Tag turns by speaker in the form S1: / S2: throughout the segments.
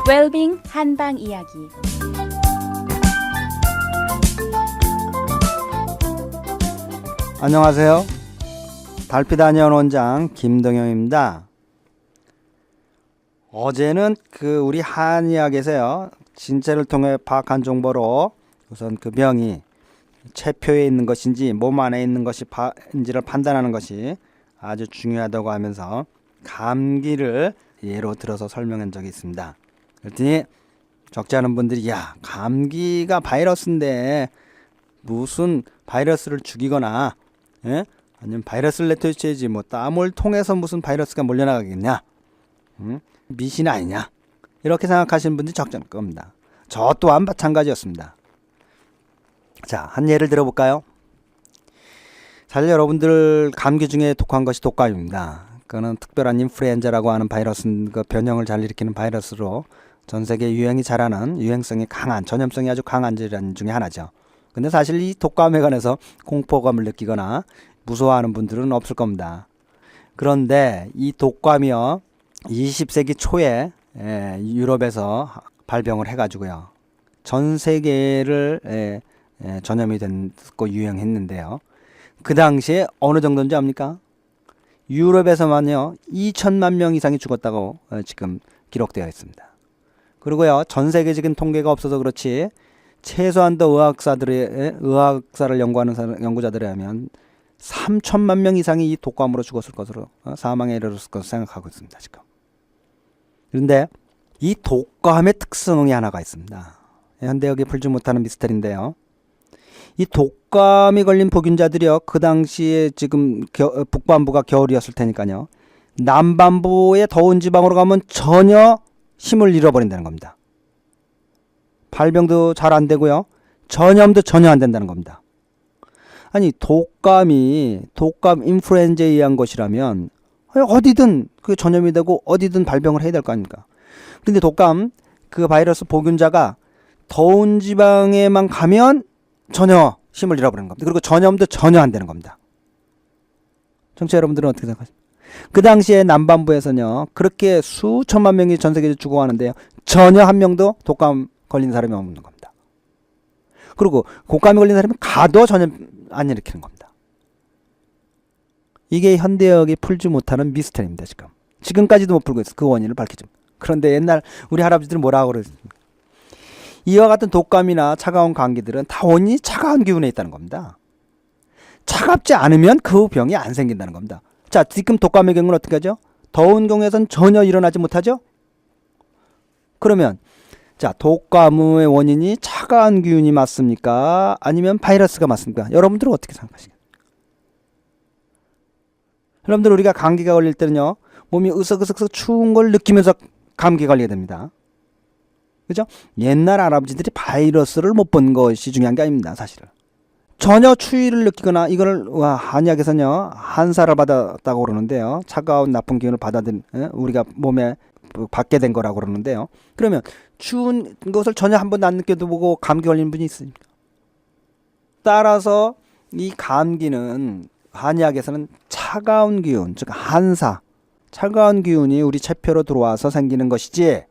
S1: 웰빙 한방 이야기.
S2: 안녕하세요. 달피다니엘 원장 김동영입니다. 어제는 우리 한의학에서요, 진체를 통해 파악한 정보로 우선 그 병이 체표에 있는 것인지 몸 안에 있는 것인지를 판단하는 것이 아주 중요하다고 하면서 감기를 예로 들어서 설명한 적이 있습니다. 그랬더니 적지 않은 분들이 감기가 바이러스인데 무슨 바이러스를 죽이거나 아니면 바이러스를 내쫓아야지 땀을 통해서 무슨 바이러스가 몰려나가겠냐, 미신 아니냐, 이렇게 생각하시는 분들이 적지 않을 겁니다. 저 또한 마찬가지였습니다. 자, 한 예를 들어볼까요? 사실 여러분들 감기 중에 독한 것이 독감입니다. 그거는 특별한 인플루엔자라고 하는 바이러스, 그 변형을 잘 일으키는 바이러스로 전 세계 유행이 잘하는, 유행성이 강한, 전염성이 아주 강한 질환 중에 하나죠. 근데 사실 이 독감에 관해서 공포감을 느끼거나 무서워하는 분들은 없을 겁니다. 그런데 이 독감이요, 20세기 초에 유럽에서 발병을 해가지고요, 전 세계를 전염이 됐고 유행했는데요. 그 당시에 어느 정도인지 압니까? 유럽에서만요 2천만 명 이상이 죽었다고 지금 기록되어 있습니다. 그리고요, 전 세계적인 통계가 없어서 그렇지 최소한도 의학사를 연구하는 연구자들에 하면 3천만 명 이상이 이 독감으로 죽었을 것으로, 사망에 이르렀을 것으로 생각하고 있습니다, 지금. 그런데 이 독감의 특성이 하나가 있습니다. 현대역이 풀지 못하는 미스터리인데요. 이 독감이 걸린 보균자들이요, 그 당시에 지금 북반부가 겨울이었을 테니까요, 남반부의 더운 지방으로 가면 전혀 힘을 잃어버린다는 겁니다. 발병도 잘 안 되고요, 전염도 전혀 안 된다는 겁니다. 아니, 독감 인플루엔자에 의한 것이라면 어디든 그 전염이 되고 어디든 발병을 해야 될 거 아닙니까? 근데 독감 그 바이러스 보균자가 더운 지방에만 가면 전혀 힘을 잃어버리는 겁니다. 그리고 전염도 전혀 안 되는 겁니다. 청취자 여러분들은 어떻게 생각하십니까? 그 당시에 남반부에서는요, 그렇게 수천만 명이 전 세계에서 죽어가는데요, 전혀 한 명도 독감 걸린 사람이 없는 겁니다. 그리고 독감이 걸린 사람이 가도 전혀 안 일으키는 겁니다. 이게 현대의학이 풀지 못하는 미스터리입니다. 지금까지도 못 풀고 있어. 그 원인을 밝히죠. 그런데 옛날 우리 할아버지들은 뭐라고 그랬습니까? 이와 같은 독감이나 차가운 감기들은 다 원인이 차가운 기운에 있다는 겁니다. 차갑지 않으면 그 병이 안 생긴다는 겁니다. 자, 지금 독감의 경우는 어떻게 하죠? 더운 경우에선 전혀 일어나지 못하죠? 그러면 자, 독감의 원인이 차가운 기운이 맞습니까? 아니면 바이러스가 맞습니까? 여러분들은 어떻게 생각하시겠습니까? 여러분들, 우리가 감기가 걸릴 때는요, 몸이 으석으석 추운 걸 느끼면서 감기 걸리게 됩니다. 그죠? 옛날 할아버지들이 바이러스를 못 본 것이 중요한 게 아닙니다, 사실은. 전혀 추위를 느끼거나, 이거를 한의학에서는요, 한사를 받았다고 그러는데요, 차가운 나쁜 기운을 우리가 몸에 받게 된 거라고 그러는데요, 그러면 추운 것을 전혀 한 번도 안 느껴도 보고 감기 걸린 분이 있습니까? 따라서 이 감기는 한의학에서는 차가운 기운, 즉 한사, 차가운 기운이 우리 체표로 들어와서 생기는 것이지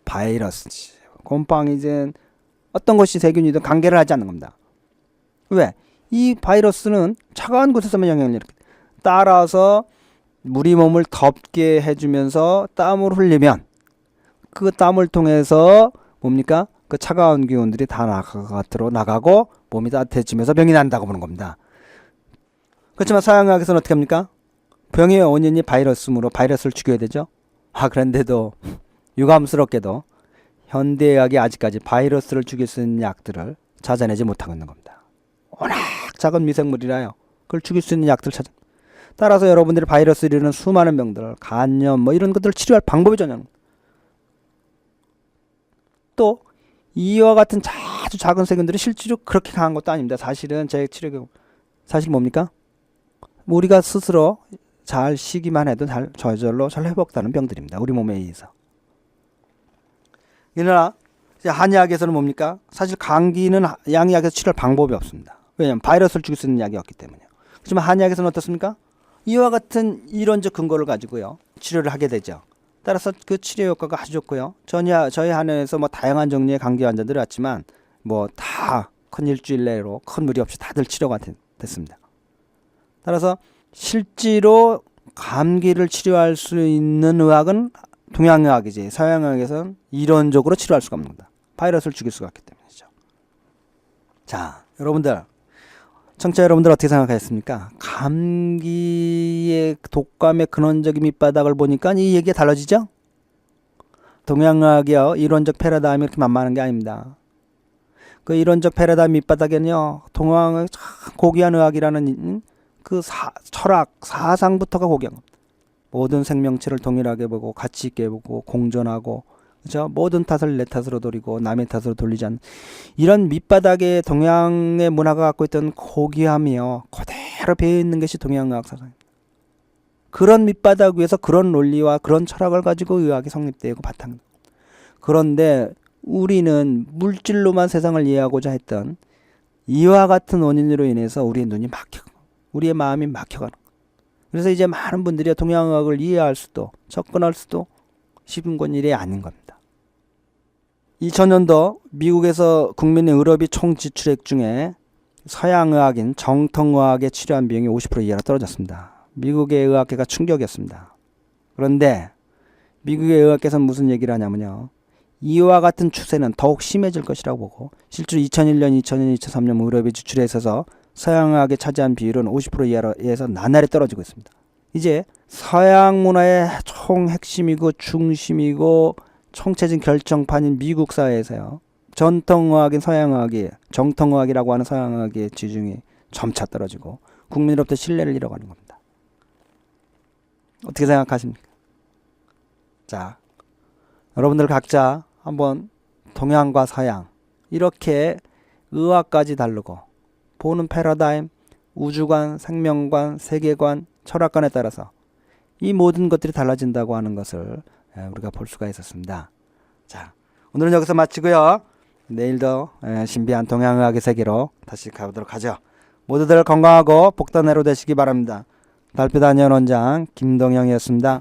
S2: 바이러스, 곰팡이든 어떤 것이 세균이든 관계를 하지 않는 겁니다. 왜? 이 바이러스는 차가운 곳에서만 영향을 일으킵니다. 따라서 우리 몸을 덥게 해주면서 땀을 흘리면 그 땀을 통해서 뭡니까? 그 차가운 기운들이 다 바깥으로 나가고 몸이 따뜻해지면서 병이 난다고 보는 겁니다. 그렇지만 서양의학에서는 어떻게 합니까? 병의 원인이 바이러스므로 바이러스를 죽여야 되죠. 그런데도 유감스럽게도 현대의학이 아직까지 바이러스를 죽일 수 있는 약들을 찾아내지 못하고 있는 겁니다. 워낙 작은 미생물이라요, 그걸 죽일 수 있는 약들을 따라서 여러분들이 바이러스를 일으키는 수많은 병들, 간염 이런 것들을 치료할 방법이 전혀 없습니다. 또 이와 같은 아주 작은 세균들이 실제로 그렇게 강한 것도 아닙니다. 사실은 제 치료 사실 뭡니까? 우리가 스스로 잘 쉬기만 해도 저절로 잘 회복되는 병들입니다, 우리 몸에 의해서. 그러나 한의학에서는 뭡니까? 사실 감기는 양의학에서 치료할 방법이 없습니다. 왜냐하면 바이러스를 죽일 수 있는 약이 없기 때문이요. 하지만 한의학에서는 어떻습니까? 이와 같은 이론적 근거를 가지고요, 치료를 하게 되죠. 따라서 그 치료 효과가 아주 좋고요. 저희 한의원에서 뭐 다양한 종류의 감기 환자들이 왔지만 뭐 다 큰 일주일 내로 큰 무리 없이 다들 치료가 됐습니다. 따라서 실제로 감기를 치료할 수 있는 의학은 동양의학이지 서양의학에서는 이론적으로 치료할 수가 없는 겁니다. 바이러스를 죽일 수가 없기 때문이죠. 자, 여러분들, 청취자 여러분들 어떻게 생각하셨습니까? 감기의 독감의 근원적인 밑바닥을 보니까 이 얘기가 달라지죠? 동양의학이요, 이론적 패러다임이 이렇게 만만한 게 아닙니다. 그 이론적 패러다임 밑바닥에는요, 동양의 참 고귀한 의학이라는 그 철학, 사상부터가 고귀한 겁니다. 모든 생명체를 동일하게 보고 가치 있게 보고 공존하고, 그죠? 모든 탓을 내 탓으로 돌리고 남의 탓으로 돌리지 않는 이런 밑바닥에 동양의 문화가 갖고 있던 고귀함이요, 그대로 배어 있는 것이 동양의학 사상입니다. 그런 밑바닥 위에서 그런 논리와 그런 철학을 가지고 의학이 성립되고 바탕. 그런데 우리는 물질로만 세상을 이해하고자 했던 이와 같은 원인으로 인해서 우리의 눈이 막혀, 우리의 마음이 막혀가는. 그래서 이제 많은 분들이 동양의학을 이해할 수도 접근할 수도 쉬운 건 일이 아닌 겁니다. 2000년도 미국에서 국민의 의료비 총 지출액 중에 서양의학인 정통의학의 치료한 비용이 50% 이하로 떨어졌습니다. 미국의 의학계가 충격이었습니다. 그런데 미국의 의학계에서는 무슨 얘기를 하냐면요, 이와 같은 추세는 더욱 심해질 것이라고 보고 실제로 2001년, 2002년, 2003년 의료비 지출에 있어서 서양의학이 차지한 비율은 50% 이하에서 나날이 떨어지고 있습니다. 이제 서양 문화의 총 핵심이고 중심이고 총체적인 결정판인 미국 사회에서요, 전통의학인 서양의학이, 정통의학이라고 하는 서양의학의 지중이 점차 떨어지고 국민으로부터 신뢰를 잃어가는 겁니다. 어떻게 생각하십니까? 자, 여러분들 각자 한번 동양과 서양 이렇게 의학까지 다르고 보는 패러다임, 우주관, 생명관, 세계관, 철학관에 따라서 이 모든 것들이 달라진다고 하는 것을 우리가 볼 수가 있었습니다. 자, 오늘은 여기서 마치고요. 내일도 신비한 동양의학의 세계로 다시 가보도록 하죠. 모두들 건강하고 복된 하루 되시기 바랍니다. 달빛 안녕 원장 김동영이었습니다.